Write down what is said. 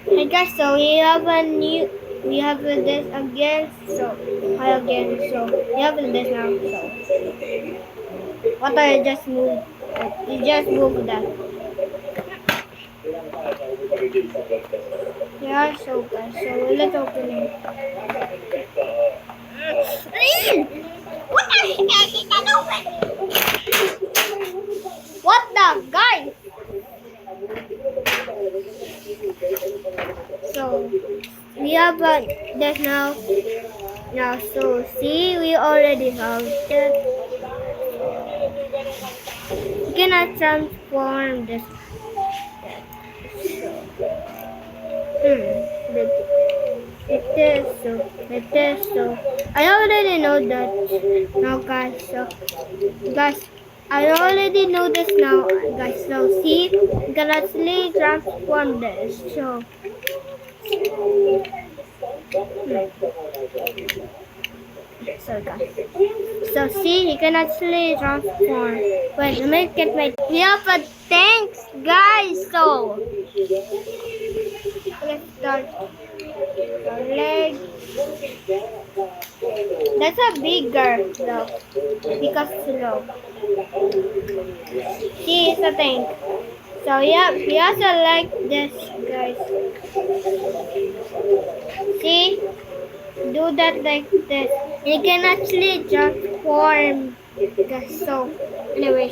Hey guys, so we have this again, so hi again, so we have this now, so what I just moved, you just moved that. Yeah, so guys, so let's open it. What the heck? It can open! What the guys? So we have this now. Now, so see, we already have that. You cannot transform this. Like this, so I already know that now, guys. So, guys, I already know this now, guys. So, see, you can actually transform this. So, so guys. So, see, you can actually transform. Wait, let me get my. Yeah, but thanks, guys. So, let's start. Leg. That's a bigger though, because slow. See, it's a tank. So yeah, we also like this, guys. See, do that like this. You can actually transform. Guys. So, anyway.